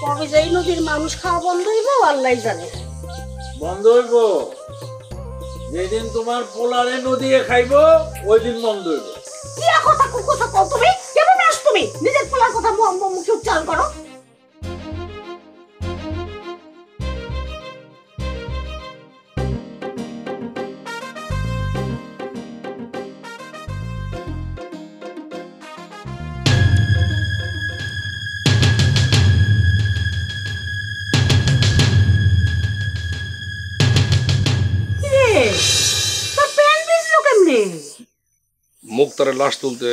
কবে যে এই নদীর মানুষ খাওয়া বন্ধ হইব আল্লাহই জানে। বন্ধ হইব যেদিন তোমার পোলারে নদী খাইব ওই দিন বন্ধ হইব। কি কথা কথা কও তুমি? কেমন আস তুমি? নিজের পোলার কথা মুখে উচ্চারণ করো। মুক্তারের লাশ তুলতে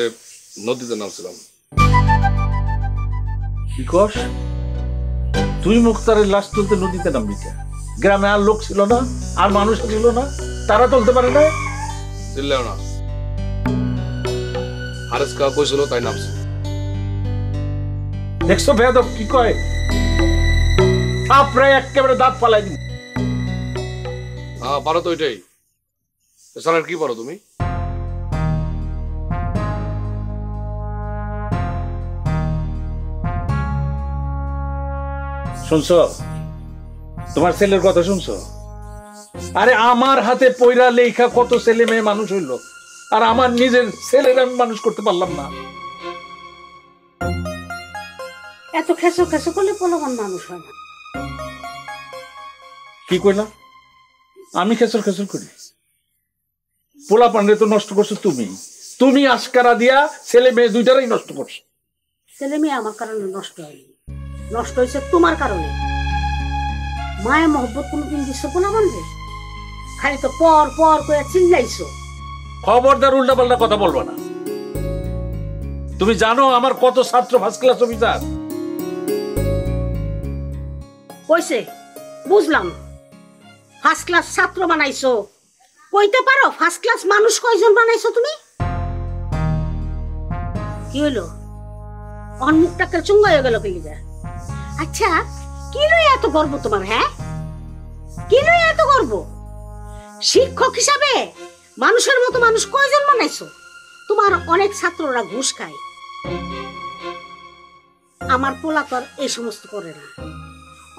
নদীতে নামছিলাম। কি কস? তুই মুক্তারের লাশ তুলতে নদীতে নামবি? গ্রামে আর লোক ছিল না, আর মানুষ ছিল না, তারা তুলতে পারে না? চিল্লাও না, হারেস কা কইছিল তাই নামছে। দেখছো বেয়াদব কি কয়? আপনারা একেবারে দাঁত ফালাই দিন। হ্যাঁ পারো তো এটাই। এছাড়া কি পারো তুমি? শুনছো? তোমার ছেলের কথা শুনছো? আরে আমার হাতে পয়রা লেখা কত ছেলে মেয়ে মানুষ হইলো, আর আমার নিজের ছেলের আমি মানুষ করতে পারলাম না। এত খেসো খেসো করলে পোলাপান মানুষ হয় না। কি কইলা? আমি খেসর খেসর করি? পোলাপানরে তো নষ্ট করছো তুমি। তুমি আশকারা দিয়া ছেলে মেয়ে দুইটারই নষ্ট করছো। ছেলে মেয়ে আমার কারণে নষ্ট হয়নি, নষ্ট হয়েছে তোমার কারণে। মায়ের মহব্বত কোনোদিন দিচ্ছ পোলাপান রে? খালি তো পর পর করে চিল্লাইছো। খবরদার উল্টা পাল্টা কথা বলবো না। তুমি জানো আমার কত ছাত্র ফার্স্ট ক্লাস অফিসার? কইছে বুঝলাম, ফার্স্ট ক্লাস ছাত্র বানাইছো। কইতে পারো ফার্স্ট ক্লাস মানুষ কয়জন বানাইছো তুমি? কি হইলো? অনমুখটাকে চুঙ্গা হয়ে গেল কিলিগা। আচ্ছা কি লই এত গর্ব তোমার? হ্যাঁ কি লই এত গর্ব? শিক্ষক হিসাবে মানুষের মতো মানুষ কয়জন বানাইছো? তোমার অনেক ছাত্ররা ঘুষ খায়। আমার পোলা তো এই সমস্ত করে না,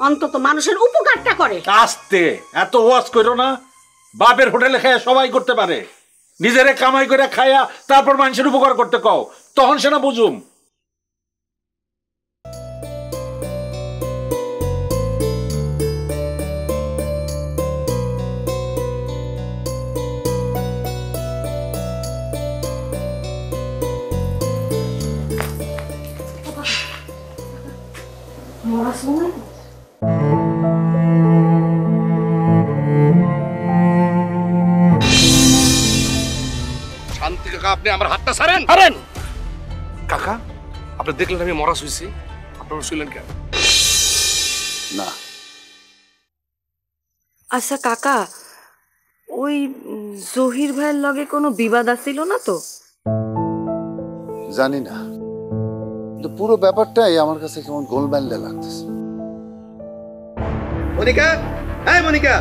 অন্তত মানুষের উপকারটা করে। আস্তে এত ওয়াজ করো না। বাপের হোটেলে খায়া সবাই করতে পারে, নিজেরে কামাই করে খায়া তারপর মানুষের উপকার করতে কও, তখন সেটা বুঝুম। শান্তি কাকা, আপনি আমার হাতটা ছাড়েন। ছাড়েন কাকা, আপনি দেখলেন আমি মরা শুইছি, আপনারা শুইলেন কেন? না। আচ্ছা কাকা, ওই জহির ভাইয়ের লগে কোনো বিবাদ আছিল না তো? জানি না, কিন্তু পুরো ব্যাপারটাই আমার কাছে কেমন গোলমাল লাগতেছে। মনিকা, এই মনিকা,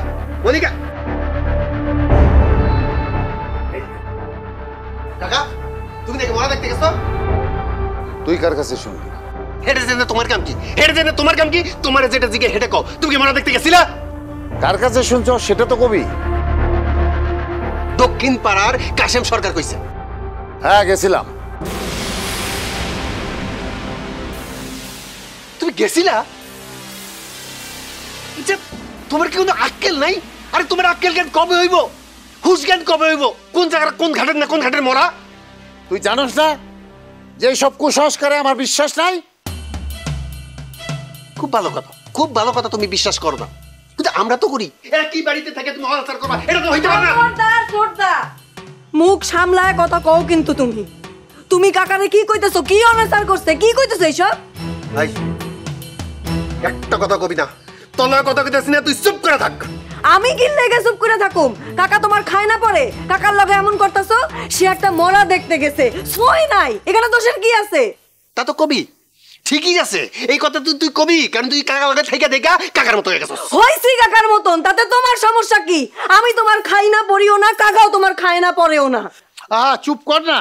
মনিকা। কাকা, তুমি নাকি মরা দেখতে গেছো? তুই কার কাছে শুনলি? হেডে জেনে তোমার কাম কি? হেডে জেনে তোমার কাম কি? তোমার যেটা জিগে হেডে কও। তুমি কি মরা দেখতে গেছিলা? কার কাছে শুনছো সেটা তো কবি। দক্ষিণ পাড়ার কাশেম সরকার কইছে। হ্যাঁ গেছিলাম। তুমি গেছিলা? যে তোমার কি কোনো আক্কেল নাই? আরে তোমার আক্কেল জ্ঞান কবে হইব? হুশ জ্ঞান কবে হইব? কোন জায়গার কোন ঘাটের না কোন ঘাটের মরা? তুই জানোস না যে সব কুসংস্কারে আমার বিশ্বাস নাই? খুব ভালো কথা, খুব ভালো কথা, তুমি বিশ্বাস করো না, কিন্তু আমরা তো করি। একই বাড়িতে থেকে তুমি অনাচার করবা, এটা তো হইতে পারে না। মুখ সামলায় কথা কও কিন্তু তুমি। তুমি কাকারে কি কইতেছো? কি অনাচার করছে? কি কইতেছো এইসব? ভাই একটা কথা কবি না, তলার কথা কইতেছি না, তুই চুপ করে থাক। আমি কি লেগে চুপ করে থাকুম? কাকা তোমার খায় না পড়ে? কাকার লগে এমন করতেছো? সে একটা মরা দেখতে গেছে, সই নাই, এখানে দোষের কি আছে? তা তো কবি, ঠিকই আছে। এই কথা তুই কবি কারণ তুই কাকা লগে থেকে দেখা কাকার মতো হয়ে গেছস। হইছি কাকার মতন, তাতে তোমার সমস্যা কি? আমি তোমার খাই না পড়িও না, কাকাও তোমার খায় না পড়েও না। চুপ কর না।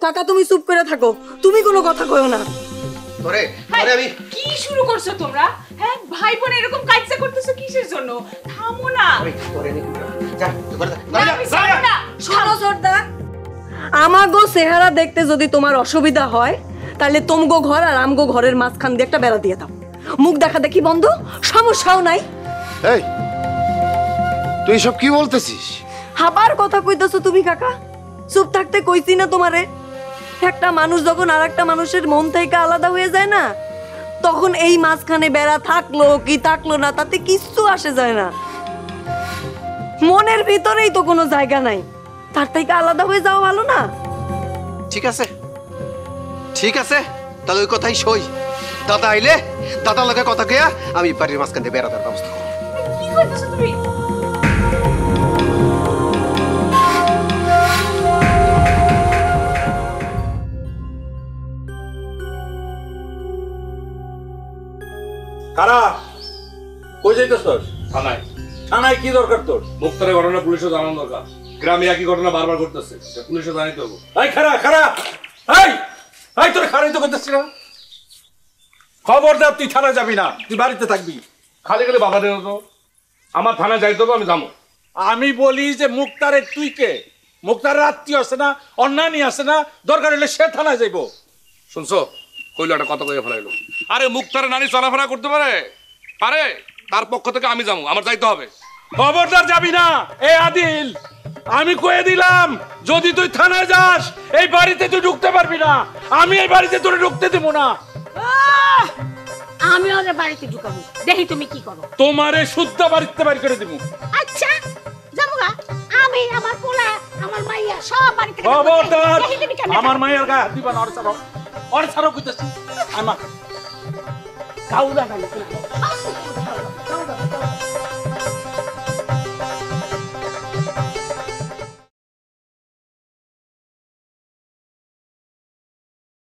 কাকা তুমি চুপ করে থাকো, তুমি কোনো কথা কইও না। ধরে ধরে আমি কি শুরু করছো তোমরা? হ্যাঁ, ভাই বোন এরকম কাজটা করতেছো কিসের জন্য? থামো না। আমি ধরে নি যা ধরে না, আমি ছাড়বো না। শোনো সর্দার, আমাগো চেহারা দেখতে যদি তোমার অসুবিধা হয় তাহলে তোমগো ঘর আর আমগো ঘরের মাঝখান দিয়ে একটা বেড়া দিয়ে দাও। মুখ দেখা দেখি বন্ধ, সমস্যাও নাই। এই তুই সব কি বলতেছিস? আবার কথা কইতেছো তুমি কাকা? চুপ থাকতে কইছি না তোমারে? একটা মানুষ যখন আর একটা মানুষের মন থেকে আলাদা হয়ে যায় না, তখন এই মাঝখানে বেড়া থাকলো কি থাকলো না তাতে কিচ্ছু আসে যায় না। মনের ভিতরেই তো কোনো জায়গা নাই, তার থেকে আলাদা হয়ে যাওয়া ভালো না? ঠিক আছে ঠিক আছে, তাহলে ওই কথাই সই। দাদা আইলে দাদার লগে কথা কইয়া আমি বাড়ির মাঝখান দিয়ে বেড়া দেওয়ার ব্যবস্থা করব। কি করতেছো তুমি? কারা কই যাইতেছস? থানায় থানায় কি দরকার তোর? মুক্তারের ঘটনা পুলিশে জানানো দরকার। গ্রামে একই ঘটনা বারবার ঘটতেছে, পুলিশে জানাইতে হবে। এই খারা খারা, এই এই তোর খারাই তো করতেছিস না। খবরদার তুই থানায় যাবি না, তুই বাড়িতে থাকবি। খালি খালি বাধা দেন তো, আমার থানায় যাইতে হবে, আমি যাবো। আমি বলি যে মুক্তারের তুই কে? মুক্তারের আত্মীয় আছে না, অন্যানি আছে না, দরকার হলে সে থানায় যাইব। শুনছো, কইলো একটা কথা কইয়া ফেলাইলো। আরে মুক্তারের নানি চলাফেরা করতে পারে পারে, তার পক্ষ থেকে আমি যাবো, আমার যাইতে হবে। খবরদার যাবি না। এ আদিল, আমি কয়ে দিলাম যদি তুই থানায় যাস এই বাড়িতে তুই ঢুকতে পারবি না। আমি এই বাড়িতে তোরে ঢুকতে দেবো না। আহ! আমি ওদের বাড়িতে ঢুকাবো, দেখি তুমি কি করো। তোমারে শুদ্ধ বাড়িতে বাড়ি করে দিব। আচ্ছা যাবো গা, আমি আমার পোলা আমার মাইয়া সব বাড়িতে খবরদার দেখি তুমি কেমনে আমার মায়ের গায়ে হাত দিবা না। ওর ছাড়ো কইতেছি। আমার কাউরা গালি